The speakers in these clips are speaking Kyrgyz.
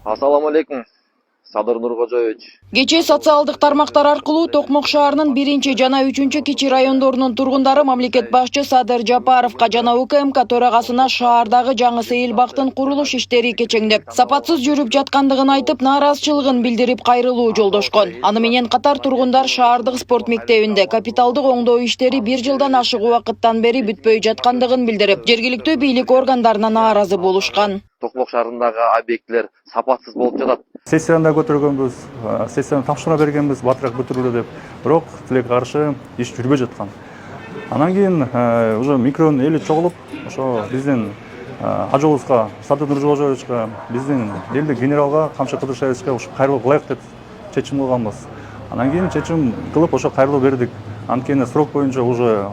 Ассаламу алейкум, Садыр Нуркожоевич. Кечээ социалдык тармактар аркылуу Токмок шаарынын 1 жана 3 кичи райондорунун тургундары мамлекет башчы Садыр Жапаровго жана УКМК төрагасына шаардагы жаңы сейил бактын курулуш иштери кечеңдеп, сапатсыз жүрүп жаткандыгын айтып, нааразычылыгын билдирип кайрылуу жолдошкон. Аны менен катар тургундар шаардык спорт мектебинде капиталдык оңдоо иштери 1 жылдан ашык убакыттан бери бүтпөй жаткандыгын билдирип, жергиликтүү бийлик органдарына нааразы болушкан. Токмок шаарындагы объектлер сапатсыз болуп жатат. Сессияда көтөргөнбүз, сессияны тапшырма бергенбиз, батыраак бүтүрүлү деп. Бирок тилекке каршы иш жүрбөй жаткан. Анан кийин уже микронун эли чогулуп, ошо биздин ажыбызга, Садыр Нуркожоевичке, биздин элдик генералга, Камчы Кыдыршевичке ошо кайрылуу кылайык деп чечим кылганбыз. Анан кийин чечим кылып ошо кайрылуу бердик. Анткени срок боюнча уже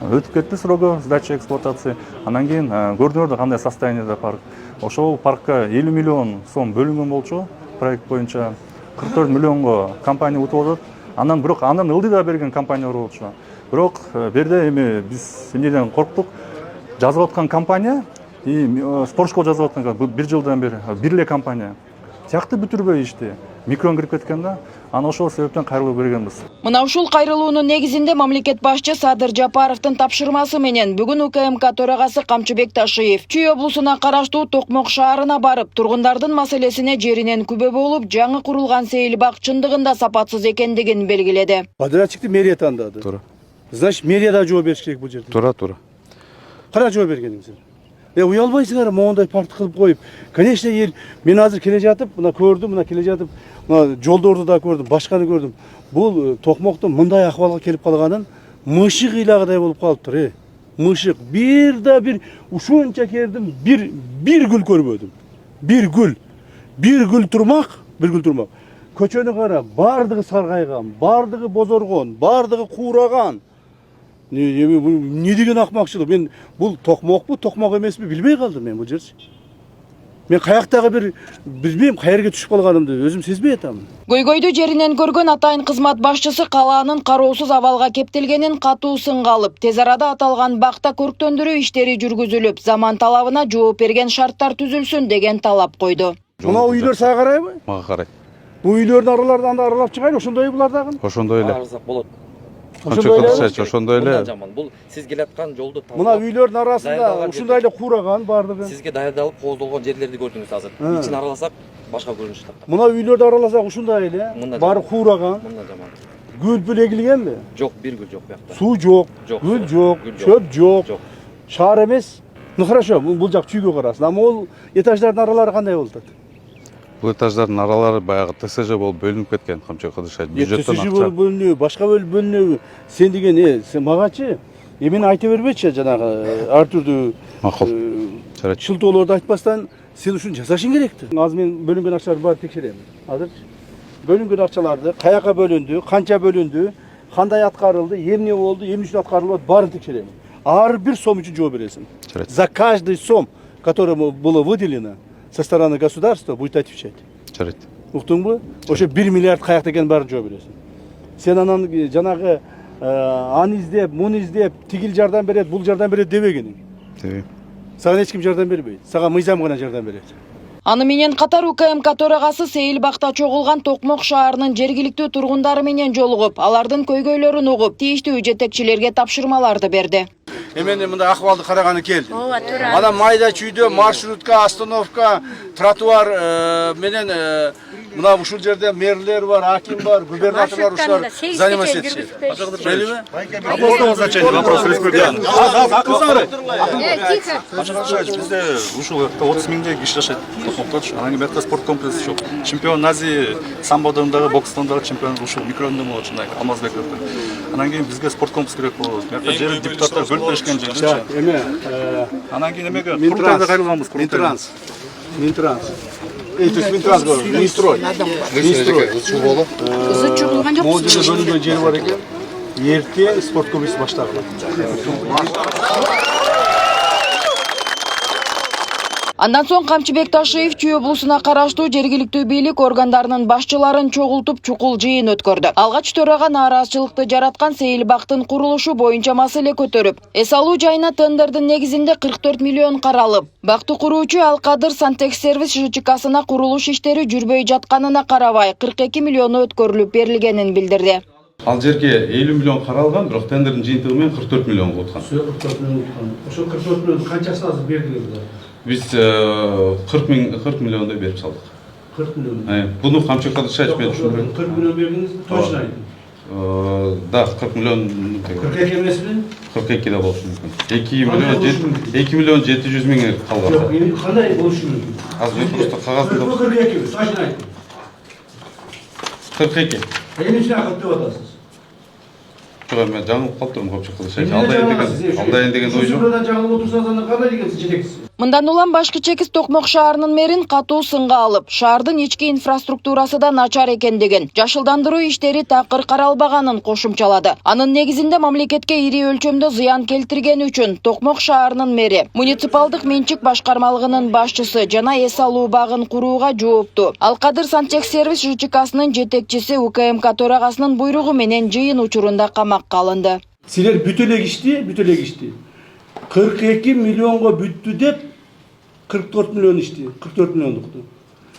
өтүп кетти срогу сдачи эксплуатации. Анан кийин көрдүңөр кандай состояниеде парк. Ошол паркка 50 миллион сом бөлүнгөн болчу проект боюнча. 44 миллионго компания утуп атат. Анан бирок андан ылдый да берген компания бар болчу. Бирок берде эми биз эмнеден корктук? Жазып аткан компания и спортшкол жазып аткан 1 жылдан бери бир эле компания. Тиякты бүтүрбөй ишти. Микрон кирип кеткен да. Аны ошол себептен кайрылуу бергенбиз. Мына ушул кайрылуунун негизинде мамлекет башчы Садыр Жапаровдун тапшырмасы менен бүгүн УКМК төрагасы Камчыбек Ташиев Чүй облусуна караштуу Токмок шаарына барып, тургундардын маселесине жеринен күбө болуп, жаңы курулган сейил бак чындыгында сапатсыз экендигин белгиледи. Подрядчикти мэрия тандады. Туура. Значит, мэрияда жооп бериш керек бул жерде. Туура. Кара жооп бергениңиздер. Уялбайсыңар, моундай парк кылып коюп. Конечно, мен азыр келе жатып, мына көрдүм, мына келе жатып, мына жолдорду да көрдүм, башканы көрдүм. Бул Токмоктун мындай акыбалга келип калганын мышык ыйлагыдай болуп калыптыр. Мышык бир ушунча кердим, бир гүл көрбөдүм. Бир гүл турмак. Көчөнү кара, бардыгы саргайган, бардыгы бозоргон, бардыгы куураган. Не деген акмакчылык? Мен бул Токмокпу, Токмок эмеспи билбей калдым мен бул жерчи. Мен каяктагы бир билбейм, каерге түшүп калганымды өзүм сезбей атам. Көйгөйдү жеринен көргөн атайын кызмат башчысы калаанын кароосуз абалга кептелгенин катуу сынга алып, тез арада аталган бакта көрктөндүрүү иштери жүргүзүлүп, заман талабына жооп берген шарттар түзүлсүн деген талап койду. Мына үйлөр сага карайбы? Мага карайт. Бул үйлөрдүн араларынан да аралап чыгайын, ошондой булар дагы. Ошондой эле. Арызак болот. Ошондой эле. Бул сиз келаткан жолду Мына үйлөрдүн арасында ушундай эле куураган бардыгы. Сизге даярдалып кооздолгон жерлерди көрдүңүз азыр. Ичин араласак башка көрүнүш тапты. Мына үйлөрдү араласак ушундай эле, баары куураган. Мында жаман. Гүл эгилгенби? Жок, бир гүл жок буякта. Суу жок, гүл жок, чөп жок. Шаар эмес. Ну хорошо, бул жак чүйгө карасын. Ама ол этаждардын аралары кандай болуп атат? Бул этаждардын аралары баягы ТСЖ болуп бөлүнүп кеткен, Камчы Кыдыршев бюджеттен акча. ТСЖ болуп бөлүнүбү, башка бөлүнүбү. Сен деген сен магачы эмени айта бербечи, жанагы ар түрдүү Макул. шылтоолорду айтпастан сен ушуну жасашың керекти. Азыр мен бөлүнгөн акчаларды баарын текшерем. Азырчы бөлүнгөн акчаларды каяка бөлүндү, канча бөлүндү, кандай аткарылды, эмне болду, эмне үчүн аткарылып, баарын текшерем. Ар бир сом үчүн жооп бересиң. За каждый сом, который было выделено со стороны государства, будет отвечать. Жарайт. Уктуңбу? Ошо 1 миллиард каякта экенин баарын жооп бересиң. Сен анан жанагы аны издеп, муну издеп, тигил жардам берет, бул жардам берет дебегениң. Тебейм. Сага эч ким жардам бербейт. Сага мыйзам гана жардам берет. Аны менен катар УКМК төрагасы сейил бакта чогулган Токмок шаарынын жергиликтүү тургундары менен жолугуп, алардын көйгөйлөрүн угуп, тийиштүү жетекчилерге тапшырмаларды берди. Эмен мындай акыбалды караганы келди. Ана майда чүйдө маршрутка, остановка, тротуар менен мына ушул жерде мэрлер бар, аким бар, губернаторлар ушулар заниматься этишет. Белиби? Можно назначение вопрос республикан. Бизде ушул 30 миңдей киши жашайт Токмокто. Анан кийин спорт комплекси жок. Чемпион Азии самбодан дагы, бокстон дагы чемпион ушул микрондон болот, ушундай Алмазбековдон. Анан кийин бизге спорт комплекс керек болот. Мурда жери депутаттар бөлүп беришкен жерчи. Анан кийин эмеге курултайда кайрылганбыз, Минтранс. То есть Минтранс говорю, Минстрой. Ызы чогулган жок. Могул жерде бөлүнгөн жери бар экен. Эрте спорт комплекси башталды. Андан соң Камчыбек Ташиев Чүй облусуна караштуу жергиликтүү бийлик органдарынын башчыларын чогултуп чукул жыйын өткөрдү. Алгач төрага нааразычылыкты жараткан Сейил бактын курулушу боюнча маселе көтөрүп, эс алуу жайына тендердин негизинде 44 миллион каралып, бакты куруучу Алкадыр Сантехсервис ЖЧКсына курулуш иштери жүрбөй жатканына карабай 42 миллиону өткөрүлүп берилгенин билдирди. Ал жерге 50 миллион каралган, бирок тендердин жыйынтыгы менен 44 миллион уткан. 44 миллион уткан. Ошо 44 миллион канчасын азыр бердиңер? Биз 40 миллиондай берип салдык. 40 миллион. Буну Камчыбек Кадыршаевич мен түшүндүрөм. 40 миллион бердиңизби? Точно айтыңыз. Да, 40 миллион. 42 эмесби? 42 да болушу мүмкүн. 2 миллион 700 миң калган. Жок, эми кандай болушу мүмкүн? Азыр просто кагазында 42, точно айтыңыз. 42. Эмне үчүн акырып деп атасыз? Жок, мен жаңылып калыптырмын Камчыбек Кадыршаевич. Алдайын деген ой жок. Сіз жаңылып отырсаңыз анда кандай дегенсиз жетексиз? Мындан улам башкы чекис Токмок шаарынын мэрин катуу сынга алып, шаардын ички инфраструктурасы да начар экендигин, жашылдандыруу иштери такыр каралбаганын кошумчалады. Анын негизинде мамлекетке ири өлчөмдө зыян келтиргени үчүн Токмок шаарынын мэри, муниципалдык менчик башкармалыгынын башчысы жана эс алуу багын курууга жооптуу. Алкадыр Сантехсервис ЖЧКсынын жетекчиси УКМК төрагасынын буйругу менен жыйын учурунда камакка алынды. Силер бүтөлек ишти. 42 миллионго бүттү деп 44 миллион ишти, 44 миллиондукту.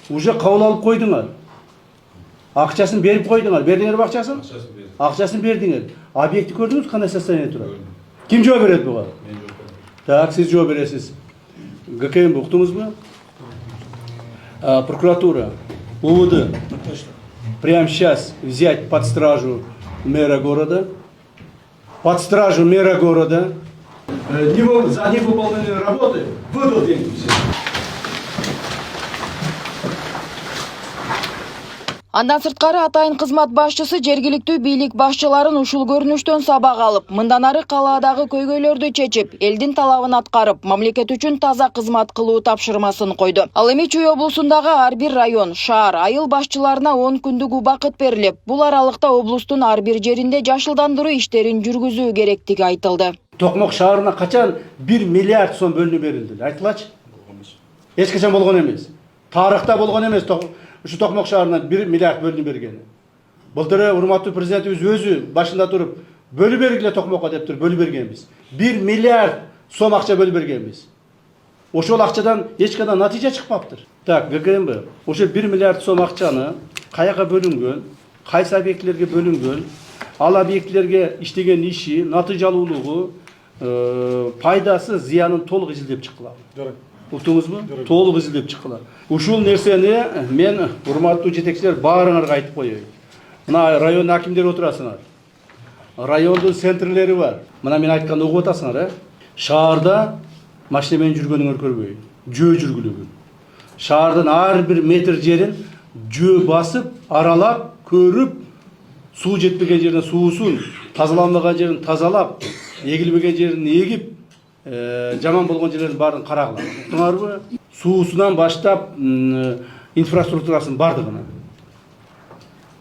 Уже кабыл алып койдуңар. Акчасын берип койдуңар. Бердиңерби акчасын? Акчасын бердиңер. Объекти көрдүңүз кандай состояние турат? Ким жооп берет буга? Мен жооп берем. Так, сиз жооп бересиз. ГКМ уктуңузбу? Прокуратура, УВД. Прямо сейчас взять под стражу мэра города. Под стражу мэра города. За невыполненные работы выдал деньги. Андан сырткары атайын кызмат башчысы жергиликтүү бийлик башчыларын ушул көрүнүштөн сабак алып, мындан ары калаадагы көйгөйлөрдү чечип, элдин талабын аткарып, мамлекет үчүн таза кызмат кылуу тапшырмасын койду. Ал эми Чүй облусундагы ар бир район, шаар, айыл башчыларына 10 күндүк убакыт берилип, бул аралыкта облустун ар бир жеринде жашылдандыруу иштерин жүргүзүү керектиги айтылды. Токмок шаарына качан 1 миллиард сом бөлүнүп берилди? Айтылачы? Эч качан болгон эмес. Тарыхта болгон эмес. Ушу Токмок шаарына 1 миллиард бөлүнүп бергени. Былтыр урматтуу президентибиз өзү башында туруп, бөлүп бергиле Токмокко деп туруп бөлүп бергенбиз. 1 миллиард сом акча бөлүп бергенбиз. Ошол акчадан эч кандай натыйжа чыкпаптыр. Так, ГКМБ, ошол 1 миллиард сом акчаны каяка бөлүнгөн, кайсы объектилерге бөлүнгөн, ал объектилерге иштеген иши, натыйжалуулугу, пайдасы, зыянын толук изилдеп чыккыла. Уктуңузбу? Толук изилдеп чыккыла. Ушул нерсени мен урматтуу жетекчилер баарыңарга айтып коеюн. Мына район акимдери отурасыңар. Райондун центрлери бар. Мына мен айтканды угуп атасыңар, Шаарда машина менен жүргөнүңөр көрбөйүн. Жөө жүргүлөгүн. Шаардын ар бир метр жерин жөө басып, аралап, көрүп, суу жетпеген жерден суусун, тазаланбаган жерин тазалап, эгилбеген жерин эгип, жаман болгон жерлердин баарын карагыла. Уктуңарбы? Суусунан баштап инфраструктурасын бардыгына.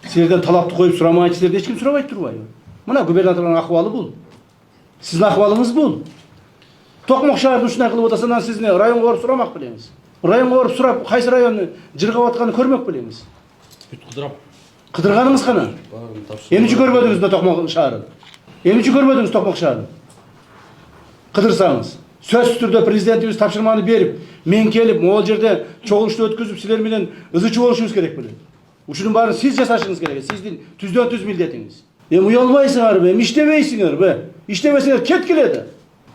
Силерден талапты коюп сурамайчы, силерден эч ким сурабайт турбайбы? Мына губернатордун акыбалы бул. Сиздин акыбалыңыз бул. Токмок шаарын ушундай кылып атасынан сиз районго барып сурамак белеңиз. Районго барып сурап, кайсы районну жыргап атканын көрмөк белеңиз. Кыдырганыңыз кана? Эмне көрбөдүңүз да Токмок шаарын? Эмне көрбөдүңүз Токмок шаарын? Кыдырсаңыз, сөзсүз түрдө президентибиз тапшырманы берип, мен келип, могул жерде чогулушту өткүзүп, силер менен ызычуу болушуңуз керек белет. Ушунун баарын сиз жасашыңыз керек, сиздин түздөн түз милдетиңиз. Эми уялбайсыңарбы, иштебейсиңерби? Иштебесеңер кеткиле да.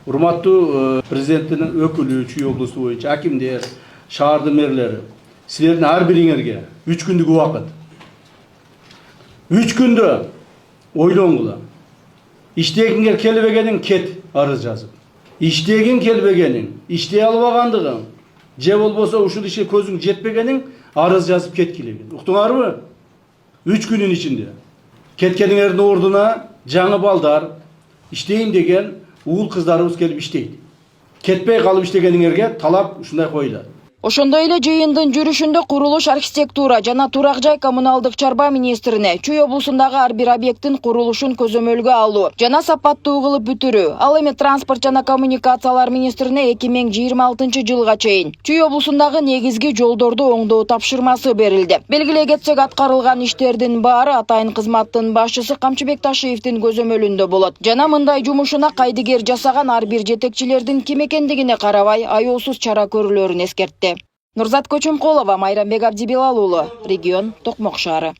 Урматтуу президенттин өкүлү, Чүй облусу боюнча акимдер, шаардын мэрлери, силердин ар бириңерге 3 күндүк убакыт. 3 күндө ойлоңгула. Иштегиңер келбегениң кет арыз жазып. Иштегин келбегениң, иштей албагандыгың, же болбосо ушул ишке көзүң жетпегениң арыз жазып кеткилеген. Уктуңарбы? 3 күнүн ичинде. Кеткениңердин ордуна жаңы балдар, иштейм деген уул кыздарыбыз келип иштейт. Кетпей калып иштегениңерге талап ушундай коюлат. Ошондой эле жыйындын жүрүшүндө курулуш, архитектура жана турак жай коммуналдык чарба министрине Чүй облусундагы ар бир объекттин курулушун көзөмөлгө алуу жана сапаттуу кылып бүтүрүү, ал эми транспорт жана коммуникациялар министрине 2026 жылга чейин Чүй облусундагы негизги жолдорду оңдоо тапшырмасы берилди. Белгилей кетсек, аткарылган иштердин баары атайын кызматтын башчысы Камчыбек Ташиевдин көзөмөлүндө болот. Жана мындай жумушуна кайдыгер жасаган ар бир жетекчилердин ким экендигине карабай аяусуз чара көрүлөрүн эскертти. Нурзат Көчөмкулова, Майрамбек Абдибилал уулу, регион Токмок шаары.